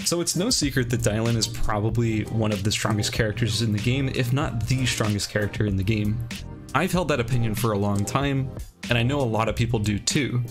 So it's no secret that Dailin is probably one of the strongest characters in the game, if not the strongest character in the game. I've held that opinion for a long time, and I know a lot of people do too.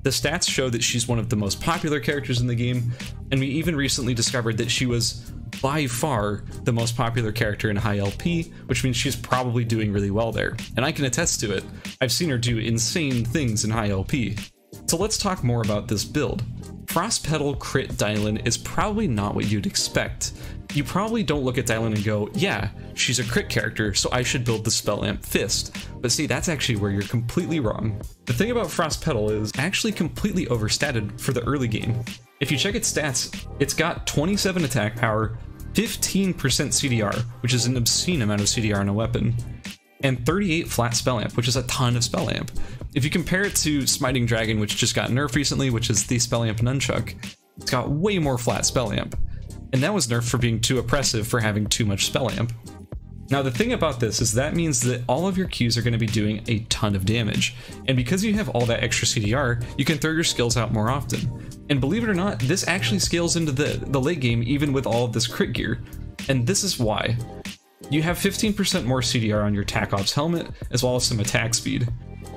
The stats show that she's one of the most popular characters in the game, and we even recently discovered that she was by far the most popular character in high LP, which means she's probably doing really well there. And I can attest to it. I've seen her do insane things in high LP. So let's talk more about this build. Frost Petal Crit Dailin is probably not what you'd expect. You probably don't look at Dailin and go, yeah, she's a crit character, so I should build the Spell Amp Fist. But see, that's actually where you're completely wrong. The thing about Frost Petal is actually completely overstated for the early game. If you check its stats, it's got 27 attack power, 15% CDR, which is an obscene amount of CDR in a weapon, and 38 flat Spell Amp, which is a ton of Spell Amp. If you compare it to Smiting Dragon, which just got nerfed recently, which is the Spell Amp Nunchuck, it's got way more flat Spell Amp. And that was nerfed for being too oppressive for having too much Spell Amp. Now the thing about this is that means that all of your Qs are going to be doing a ton of damage, and because you have all that extra CDR, you can throw your skills out more often. And believe it or not, this actually scales into the late game even with all of this crit gear. And this is why. You have 15% more CDR on your Tac Ops helmet, as well as some attack speed.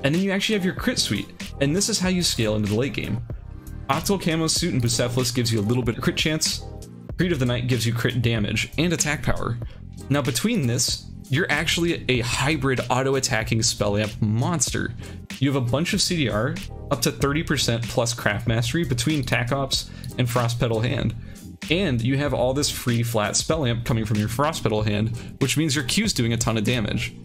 And then you actually have your crit suite, and this is how you scale into the late game. Octal Camo Suit and Bucephalus gives you a little bit of crit chance, Creed of the Night gives you crit damage and attack power. Now between this, you're actually a hybrid auto-attacking Spell Amp monster. You have a bunch of CDR, up to 30% plus Craft Mastery between Tac Ops and Frost Petal Hand. And you have all this free flat Spell Amp coming from your Frost Petal Hand, which means your Q's doing a ton of damage.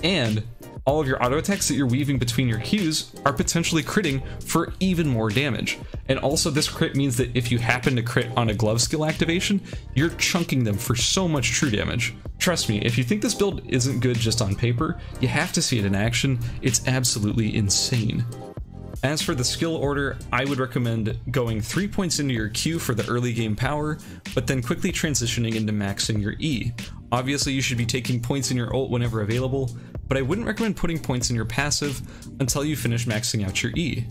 And all of your auto attacks that you're weaving between your Qs are potentially critting for even more damage. And also this crit means that if you happen to crit on a glove skill activation, you're chunking them for so much true damage. Trust me, if you think this build isn't good just on paper, you have to see it in action. It's absolutely insane. As for the skill order, I would recommend going 3 points into your Q for the early game power, but then quickly transitioning into maxing your E. Obviously you should be taking points in your ult whenever available, but I wouldn't recommend putting points in your passive until you finish maxing out your E.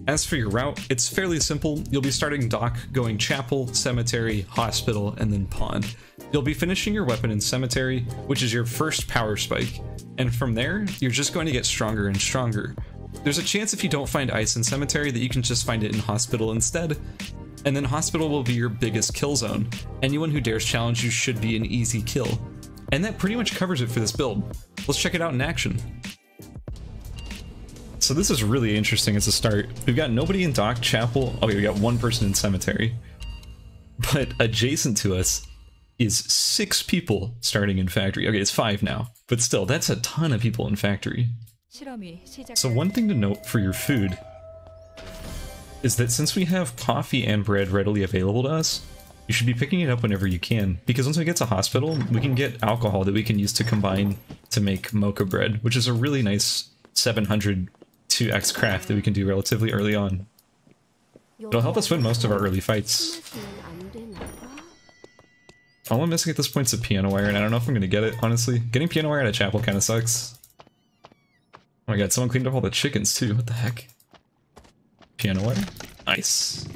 As for your route, it's fairly simple. You'll be starting dock, going chapel, cemetery, hospital, and then pond. You'll be finishing your weapon in cemetery, which is your first power spike, and from there, you're just going to get stronger and stronger. There's a chance if you don't find ice in cemetery that you can just find it in hospital instead, and then hospital will be your biggest kill zone. Anyone who dares challenge you should be an easy kill. And that pretty much covers it for this build. Let's check it out in action. So this is really interesting as a start. We've got nobody in dock, chapel. Okay, we got one person in cemetery. But adjacent to us is 6 people starting in factory. Okay, it's 5 now, but still, that's a ton of people in factory. So one thing to note for your food is that since we have coffee and bread readily available to us, you should be picking it up whenever you can, because once we get to hospital, we can get alcohol that we can use to combine to make mocha bread, which is a really nice 700 2x craft that we can do relatively early on. It'll help us win most of our early fights. All I'm missing at this point is a piano wire, and I don't know if I'm going to get it, honestly. Getting piano wire at a chapel kind of sucks. Oh my god, someone cleaned up all the chickens too, what the heck? Piano wire? Nice.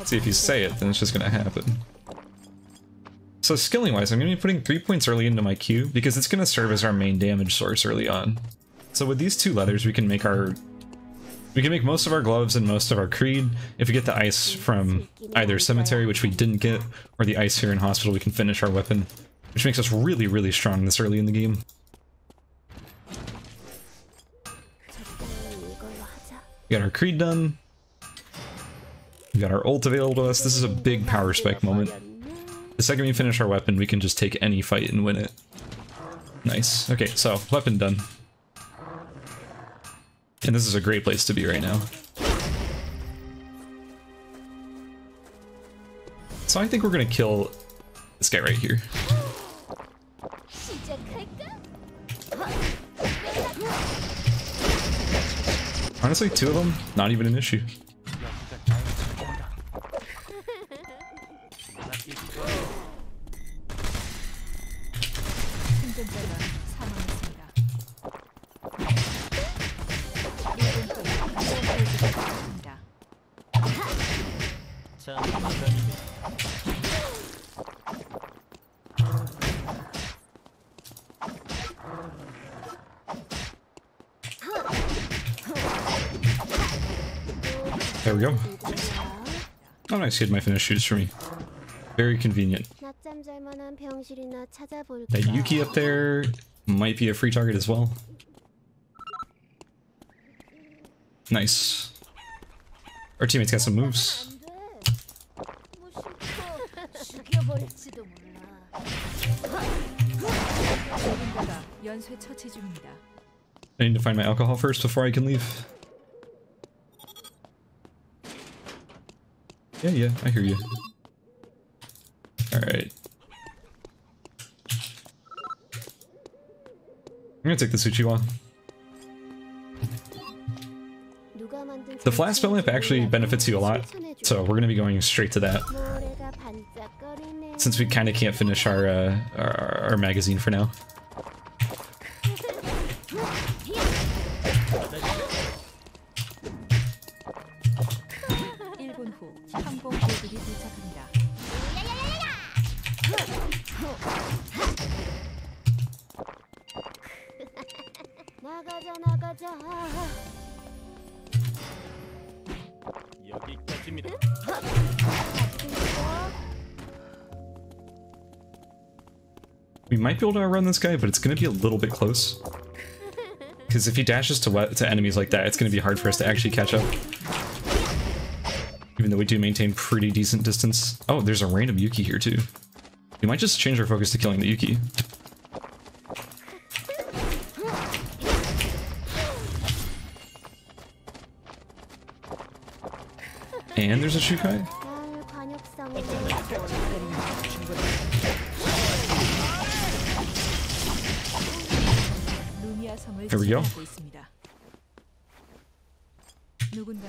See, if you say it, then it's just gonna happen. So skilling wise, I'm gonna be putting 3 points early into my Q because it's gonna serve as our main damage source early on. So with these 2 leathers, we can make most of our gloves and most of our creed. If we get the ice from either cemetery, which we didn't get, or the ice here in hospital, we can finish our weapon, which makes us really, really strong this early in the game. We got our creed done. We got our ult available to us. This is a big power spike moment. The second we finish our weapon, we can just take any fight and win it. Nice. Okay, so weapon done. And this is a great place to be right now. So I think we're gonna kill this guy right here. Honestly, 2 of them, not even an issue. There we go. Oh nice, he had my finished shoots for me. Very convenient. That Yuki up there might be a free target as well. Nice. Our teammates got some moves. I need to find my alcohol first before I can leave. Yeah, I hear you. Alright. I'm gonna take the Tsuchiwa. The flash spell lamp actually benefits you a lot, so we're gonna be going straight to that. Since we kind of can't finish our magazine for now. We might be able to outrun this guy, but it's going to be a little bit close. Because if he dashes to enemies like that, it's going to be hard for us to actually catch up. Even though we do maintain pretty decent distance. Oh, there's a random Yuki here too. We might just change our focus to killing the Yuki. And there's a Shukai. There we go.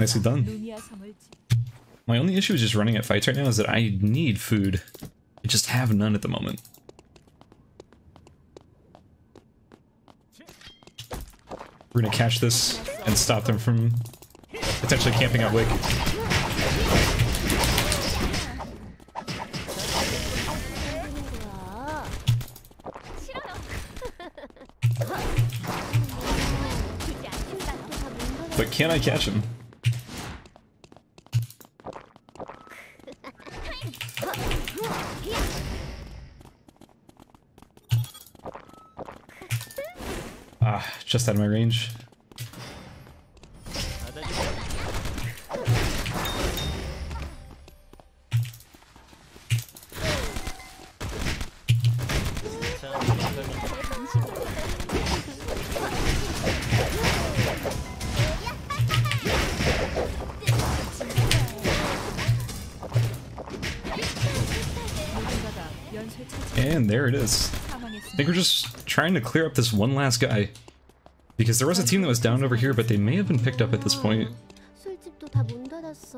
Nicely done. My only issue is just running at fights right now is that I need food. I just have none at the moment. We're gonna catch this and stop them from potentially camping out Wick. But can I catch him? Ah, just out of my range. And there it is. I think we're just trying to clear up this one last guy. Because there was a team that was down over here, but they may have been picked up at this point.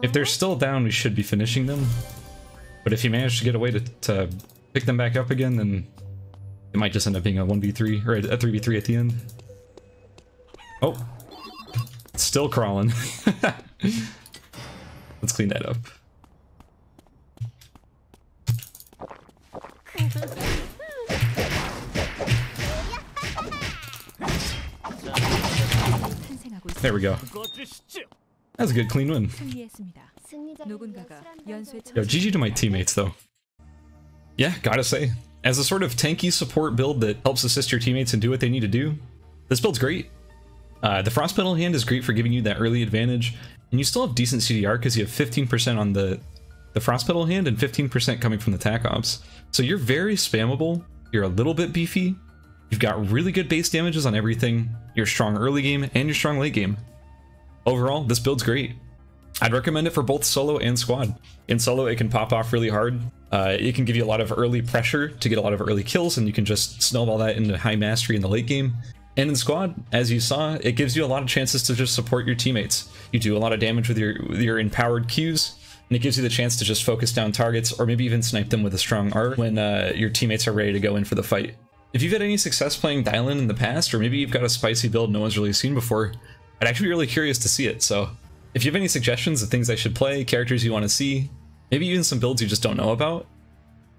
If they're still down, we should be finishing them. But if you manage to get away to pick them back up again, then it might just end up being a 1v3, or a 3v3 at the end. Oh. It's still crawling. Let's clean that up. There we go. That's a good clean win. Yo, GG to my teammates though. Yeah, gotta say, as a sort of tanky support build that helps assist your teammates and do what they need to do, this build's great. The Frost Petal hand is great for giving you that early advantage, and you still have decent CDR because you have 15% on the Frost Petal hand and 15% coming from the Tac Ops. So you're very spammable, you're a little bit beefy, you've got really good base damages on everything, you're strong early game, and you're strong late game. Overall, this build's great. I'd recommend it for both solo and squad. In solo, it can pop off really hard. It can give you a lot of early pressure to get a lot of early kills, and you can just snowball that into high mastery in the late game. And in squad, as you saw, it gives you a lot of chances to just support your teammates. You do a lot of damage with your empowered Qs, and it gives you the chance to just focus down targets, or maybe even snipe them with a strong art when your teammates are ready to go in for the fight. If you've had any success playing Dailin in the past, or maybe you've got a spicy build no one's really seen before, I'd actually be really curious to see it. So if you have any suggestions of things I should play, characters you want to see, Maybe even some builds you just don't know about.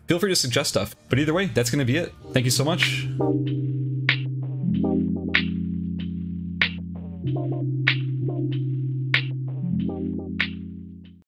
Feel free to suggest stuff. But either way, that's going to be it. Thank you so much.